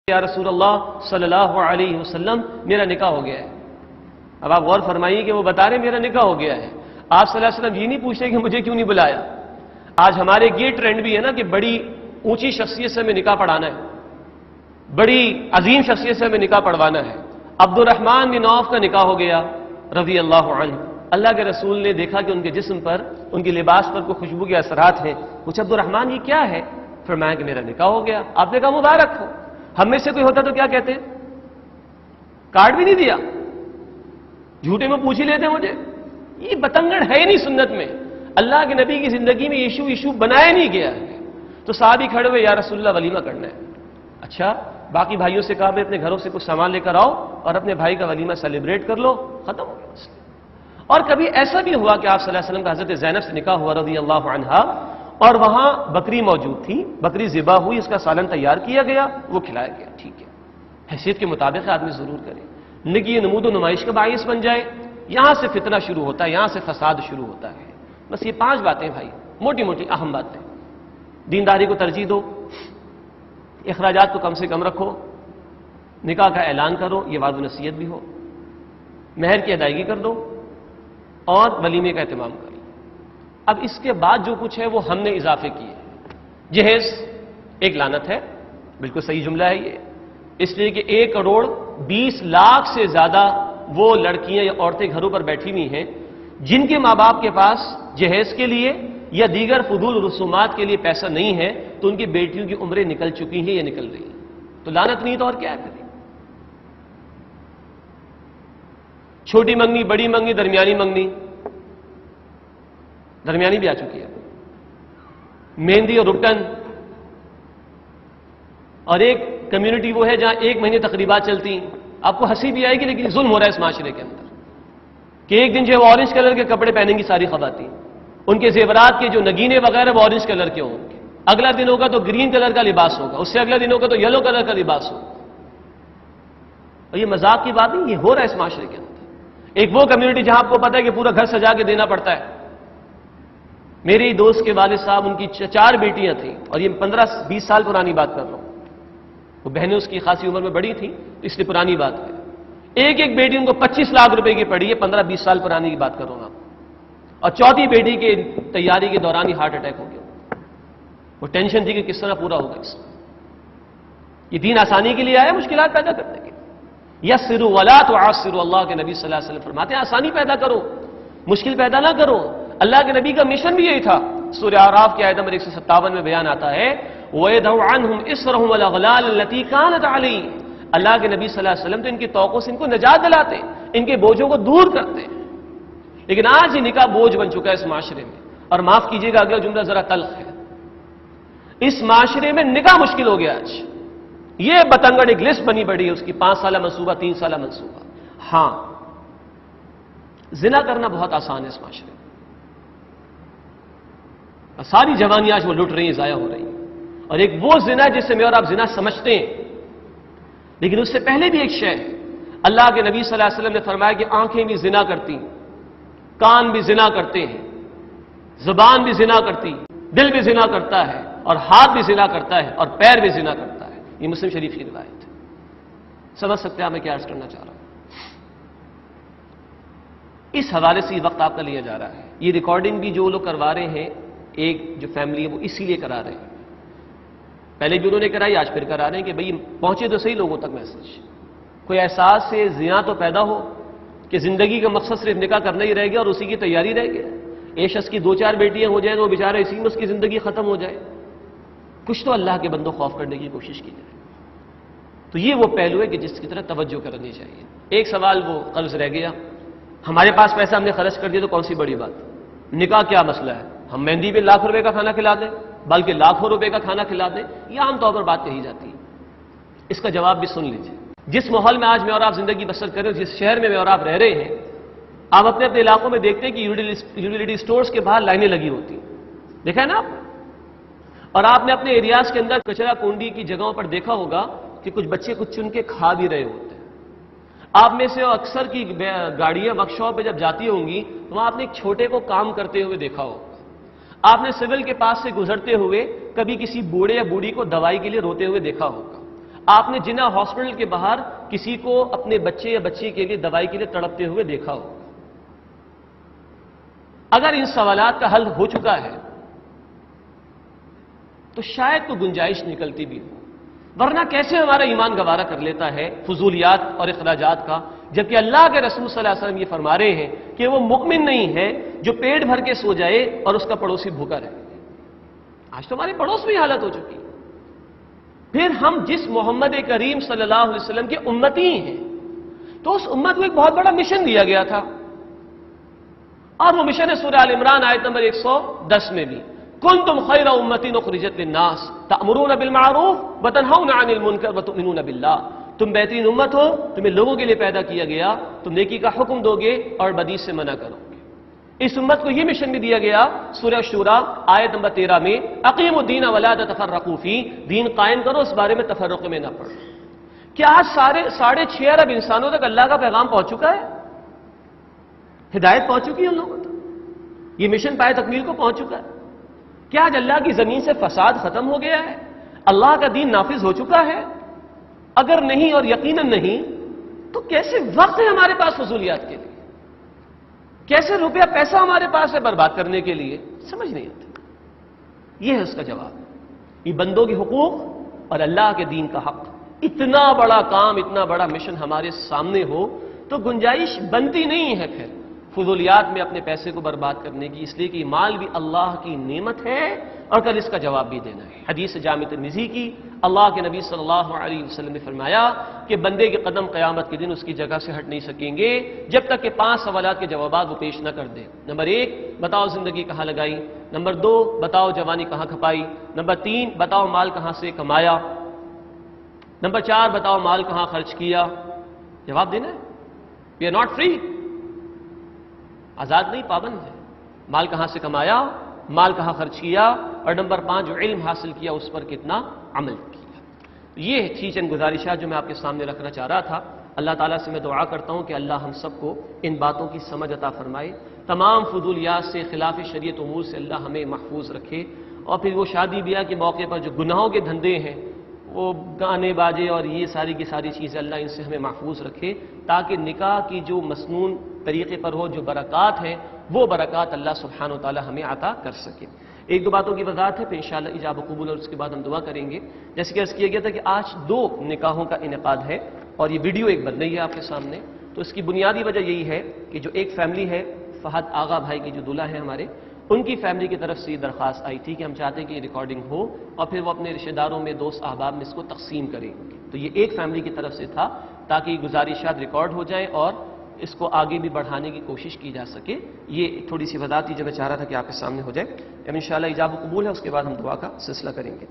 یا رسول اللہ صلی اللہ علیہ وسلم میرا نکاح ہو گیا ہے۔ اب آپ غور فرمائیے کہ وہ بتا رہے میرا نکاح ہو گیا ہے، آپ صلی اللہ علیہ وسلم یہ نہیں پوچھتے کہ مجھے کیوں نہیں بلایا۔ آج ہمارے یہ ٹرینڈ بھی ہے نا کہ بڑی اونچی شخصیت سے ہمیں نکاح پڑھانا ہے، بڑی عظیم شخصیت سے ہمیں نکاح پڑھوانا ہے۔ عبد الرحمن بن عوف کا نکاح ہو گیا رضی اللہ عنہ۔ اللہ کے رسول نے دیکھا کہ ان کے جسم پر، ان کے لباس پر کوئی خوشبو کے اثرات ہیں، پوچھا عبد الرحمن یہ کیا ہے؟ فرمایا کہ میرا نکاح ہو گیا۔ آپ نے کہا مبارک ہو۔ ہم میں سے کوئی ہوتا تو کیا کہتے؟ کارڈ بھی نہیں دیا، جھوٹے میں پوچھ ہی لیتے مجھے۔ یہ بتنگڑ ہے نہیں سنت میں، اللہ کے نبی کی زندگی میں ایشو بنایا نہیں گیا ہے۔ تو صحابی کھڑے ہوئے، یا رسول اللہ ولیمہ کرنا ہے۔ اچھا، باقی بھائیوں سے کہا میں اپنے گھروں سے کچھ سامان لے کر آؤ اور اپنے بھائی کا ولیمہ سیلیبریٹ کر لو، ختم ہو گیا مسئلہ۔ اور کبھی ایسا بھی ہوا کہ آپ صلی اللہ علیہ وسلم کا حضرت زینب سے نکاح ہوا رضی اللہ عنہا، اور وہاں بکری موجود تھی، بکری ذبح ہوئی، اس کا سالن تیار کیا گیا، وہ کھلایا گیا۔ ٹھیک ہے، حیثیت کے مطابق آدمی ضرور کرے، لیکن یہ نمود و نمائش کا باعث بن جائے، یہاں سے فتنہ شروع ہوتا ہے، یہاں سے فساد شروع ہوتا ہے۔ بس یہ 5 باتیں بھائی، موٹی موٹی اہم باتیں۔ دینداری کو ترجیح دو، اخراجات کو کم سے کم رکھو، نکاح کا اعلان کرو، یہ وعظ و نصیحت بھی ہو، مہر کی ادائیگی کر دو اور ولیمے کا اہتمام کرو۔ اب اس کے بعد جو کچھ ہے وہ ہم نے اضافے کیے۔ جہیز ایک لعنت ہے، بالکل صحیح جملہ ہے یہ، اس لیے کہ 1,20,00,000 سے زیادہ وہ لڑکیاں یا عورتیں گھروں پر بیٹھی ہوئی ہیں جن کے ماں باپ کے پاس جہیز کے لیے یا دیگر فضول رسومات کے لیے پیسہ نہیں ہے، تو ان کی بیٹیوں کی عمریں نکل چکی ہیں یا نکل رہی ہیں، تو لعنت نہیں تو اور کیا کریں؟ چھوٹی منگنی، بڑی منگنی، درمیانی منگنی، درمیانی بھی آ چکی ہے، مہندی اور رکن، اور ایک کمیونٹی وہ ہے جہاں 1 مہینے تقریبات چلتی ہیں۔ آپ کو ہنسی بھی آئے گی لیکن ظلم ہو رہا ہے اس معاشرے کے اندر کہ ایک دن جو ہے وہ اورنج کلر کے کپڑے پہنیں گی ساری خواتین، ان کے زیورات کے جو نگینے وغیرہ وہ اورنج کلر کے ہوں گے، اگلا دن ہوگا تو گرین کلر کا لباس ہوگا، اس سے اگلا دن ہوگا تو یلو کلر کا لباس ہوگا۔ اور یہ مذاق کی بات نہیں، یہ ہو رہا ہے اس معاشرے کے اندر۔ ایک وہ کمیونٹی جہاں آپ کو پتا ہے کہ پورا گھر سجا کے دینا پڑتا ہے۔ میری دوست کے والد صاحب، ان کی 4 بیٹیاں تھیں، اور یہ 15-20 سال پرانی بات کر رہا ہوں، وہ بہنیں اس کی خاصی عمر میں بڑی تھیں، اس لیے پرانی بات ہے۔ ایک بیٹی ان کو 25 لاکھ روپے کی پڑی ہے، 15-20 سال پرانی کی بات کر رہا ہوں آپ، اور چوتھی بیٹی کے تیاری کے دوران ہی ہارٹ اٹیک ہو گیا۔ وہ ٹینشن تھی کہ کس طرح پورا ہوگا اس میں۔ یہ دین آسانی کے لیے آیا، مشکلات پیدا کرنے کے لیے۔ یسروا ولا تعسروا، اللہ کے نبی صلی اللہ علیہ وسلم فرماتے ہیں آسانی پیدا کرو، مشکل پیدا نہ کرو۔ اللہ کے نبی کا مشن بھی یہی تھا۔ سورہ اعراف کی آیت نمبر 157 میں بیان آتا ہے وَيَدْعُ عَنْهُمْ إِسْرَهُمْ وَالْأَغْلَالَ الَّتِي كَانَتْ عَلَيْهِمْ، اللہ کے نبی صلی اللہ علیہ وسلم تو ان کی توقع سے ان کو نجات دلاتے، ان کے بوجھوں کو دور کرتے ہیں۔ لیکن آج یہ نکاح بوجھ بن چکا ہے اس معاشرے میں، اور معاف کیجیے گا اگلا جملہ ذرا تلخ ہے، اس معاشرے میں نکاح مشکل ہو گیا آج۔ یہ بتنگڑ ایک لسٹ بنی پڑی ہے اس کی، 5 سالہ منصوبہ، 3 سالہ منصوبہ۔ ہاں، زنا کرنا بہت آسان ہے اس معاشرے میں، ساری جوانیاں آج وہ لٹ رہی ہیں، ضائع ہو رہی ہیں، اور ایک وہ زنا جسے میں اور آپ زنا سمجھتے ہیں، لیکن اس سے پہلے بھی ایک شے ہے۔ اللہ کے نبی صلی اللہ علیہ وسلم نے فرمایا کہ آنکھیں بھی زنا کرتی ہیں، کان بھی زنا کرتے ہیں، زبان بھی زنا کرتی، دل بھی زنا کرتا ہے، اور ہاتھ بھی زنا کرتا ہے، اور پیر بھی زنا کرتا ہے۔ یہ مسلم شریف کی روایت ہے۔ سمجھ سکتے ہیں میں کیا عرض کرنا چاہ رہا ہوں؟ اس حوالے سے یہ وقت آپ کا لیا جا رہا ہے۔ یہ ریکارڈنگ بھی جو لوگ کروا رہے ہیں، ایک جو فیملی ہے وہ اسی لیے کرا رہے ہیں، پہلے بھی انہوں نے کرائی، آج پھر کرا رہے ہیں کہ بھئی پہنچے تو صحیح لوگوں تک میسج، کوئی احساس سے زنا تو پیدا ہو کہ زندگی کا مقصد صرف نکاح کرنا ہی رہ گیا اور اسی کی تیاری رہ گیا۔ ایک شخص کی 2-4 بیٹیاں ہو جائیں تو وہ بیچارہ اسی میں اس کی زندگی ختم ہو جائے۔ کچھ تو اللہ کے بندوں خوف کرنے کی کوشش کی جائے۔ تو یہ وہ پہلو ہے کہ جس کی طرف توجہ کرنی چاہیے۔ ایک سوال وہ قرض رہ گیا، ہمارے پاس پیسہ ہم نے خرچ کر دیا تو کون سی بڑی بات؟ نکاح کیا مسئلہ ہے؟ ہم مہندی پہ لاکھ روپے کا کھانا کھلا دیں، بلکہ لاکھوں روپے کا کھانا کھلا دیں، یہ عام طور پر بات کہی جاتی ہے۔ اس کا جواب بھی سن لیجیے۔ جس ماحول میں آج میں اور آپ زندگی بسر کر رہے ہیں، جس شہر میں اور آپ رہ رہے ہیں، آپ اپنے اپنے علاقوں میں دیکھتے ہیں کہ یوٹیلیٹی سٹورز کے باہر لائنیں لگی ہوتی ہیں، دیکھا ہے نا آپ؟ اور آپ نے اپنے ایریاز کے اندر کچرا کنڈی کی جگہوں پر دیکھا ہوگا کہ کچھ بچے کچھ چن کے کھا بھی رہے ہوتے ہیں۔ آپ میں سے اکثر کی گاڑیاں ورک شاپ پہ جب جاتی ہوں گی تو وہاں آپ نے ایک چھوٹے کو کام کرتے ہوئے دیکھا ہوگا۔ آپ نے سول کے پاس سے گزرتے ہوئے کبھی کسی بوڑھے یا بوڑھی کو دوائی کے لیے روتے ہوئے دیکھا ہوگا۔ آپ نے جنا ہاسپٹل کے باہر کسی کو اپنے بچے یا بچی کے لیے دوائی کے لیے تڑپتے ہوئے دیکھا ہو؟ اگر ان سوالات کا حل ہو چکا ہے تو شاید تو گنجائش نکلتی بھی ہو، ورنہ کیسے ہمارا ایمان گوارا کر لیتا ہے فضولیات اور اخراجات کا، جبکہ اللہ کے رسول صلی اللہ علیہ وسلم یہ فرما رہے ہیں کہ وہ مؤمن نہیں ہے جو پیٹ بھر کے سو جائے اور اس کا پڑوسی بھوکا رہے۔ آج تو ہمارے پڑوس میں حالت ہو چکی ہے۔ پھر ہم جس محمد کریم صلی اللہ علیہ وسلم کے امتی ہیں، تو اس امت کو ایک بہت بڑا مشن دیا گیا تھا، اور وہ مشن ہے سورہ آل عمران آیت نمبر 110 میں بھی، کنتم خیر امۃ اخرجت للناس تأمرون بالمعروف وتنہون عن المنکر وتؤمنون باللہ، تم بہترین امت ہو، تمہیں لوگوں کے لیے پیدا کیا گیا، تم نیکی کا حکم دو گے اور بدی سے منع کرو گے۔ اس امت کو یہ مشن بھی دیا گیا سورہ شورى آیت نمبر 13 میں، اقیموا الدین ولا تتفرقوا فیہ، دین قائم کرو، اس بارے میں تفرق میں نہ پڑو۔ کیا آج 6.5 ارب انسانوں تک اللہ کا پیغام پہنچ چکا ہے؟ ہدایت پہنچ چکی ہے ان لوگوں تک؟ یہ مشن پائے تکمیل کو پہنچ چکا ہے؟ کیا آج اللہ کی زمین سے فساد ختم ہو گیا ہے؟ اللہ کا دین نافذ ہو چکا ہے؟ اگر نہیں اور یقیناً نہیں تو کیسے وقت ہے ہمارے پاس فضولیات کے لیے؟ کیسے روپیہ پیسہ ہمارے پاس ہے برباد کرنے کے لیے؟ سمجھ نہیں آتی۔ یہ ہے اس کا جواب، یہ بندوں کے حقوق اور اللہ کے دین کا حق۔ اتنا بڑا کام، اتنا بڑا مشن ہمارے سامنے ہو تو گنجائش بنتی نہیں ہے پھر فضولیات میں اپنے پیسے کو برباد کرنے کی، اس لیے کہ مال بھی اللہ کی نعمت ہے اور کل اس کا جواب بھی دینا ہے۔ حدیث جامع ترمذی کی، اللہ کے نبی صلی اللہ علیہ وسلم نے فرمایا کہ بندے کے قدم قیامت کے دن اس کی جگہ سے ہٹ نہیں سکیں گے جب تک کہ 5 سوالات کے جوابات وہ پیش نہ کر دے۔ نمبر 1، بتاؤ زندگی کہاں لگائی؟ نمبر 2، بتاؤ جوانی کہاں کھپائی؟ نمبر 3، بتاؤ مال کہاں سے کمایا؟ نمبر 4، بتاؤ مال کہاں خرچ کیا؟ جواب دینا ہے۔ وی آر ناٹ فری، آزاد نہیں، پابند ہے۔ مال کہاں سے کمایا، مال کہاں خرچ کیا، اور نمبر 5 جو علم حاصل کیا اس پر کتنا عمل کیا۔ یہ تھی چند گزارشات جو میں آپ کے سامنے رکھنا چاہ رہا تھا۔ اللہ تعالیٰ سے میں دعا کرتا ہوں کہ اللہ ہم سب کو ان باتوں کی سمجھ عطا فرمائے، تمام فضولیات سے، خلاف شریعت امور سے اللہ ہمیں محفوظ رکھے، اور پھر وہ شادی بیاہ کے موقع پر جو گناہوں کے دھندے ہیں، وہ گانے باجے اور یہ ساری کی ساری چیزیں، اللہ ان سے ہمیں محفوظ رکھے، تاکہ نکاح کی جو مسنون طریقے پر ہو، جو برکات ہیں، وہ برکات اللہ سبحانہ و تعالی ہمیں عطا کر سکے۔ 1-2 باتوں کی وضاحت ہے، پھر انشاءاللہ ایجاب و قبول، اور اس کے بعد ہم دعا کریں گے۔ جیسے کہ عرض کیا گیا تھا کہ آج 2 نکاحوں کا انعقاد ہے، اور یہ ویڈیو ایک بن رہی ہے آپ کے سامنے۔ تو اس کی بنیادی وجہ یہی ہے کہ جو ایک فیملی ہے، فہد آغا بھائی کی جو دلہا ہے ہمارے، ان کی فیملی کی طرف سے یہ درخواست آئی تھی کہ ہم چاہتے ہیں کہ یہ ریکارڈنگ ہو اور پھر وہ اپنے رشتہ داروں میں، دوست احباب میں اس کو تقسیم کریں۔ تو یہ ایک فیملی کی طرف سے تھا تاکہ یہ گزارشات ریکارڈ ہو جائیں اور اس کو آگے بھی بڑھانے کی کوشش کی جا سکے۔ یہ تھوڑی سی وضاحت تھی جو میں چاہ رہا تھا کہ آپ کے سامنے ہو جائے۔ اب انشاءاللہ ایجاب و قبول ہے، اس کے بعد ہم دعا کا سلسلہ کریں گے۔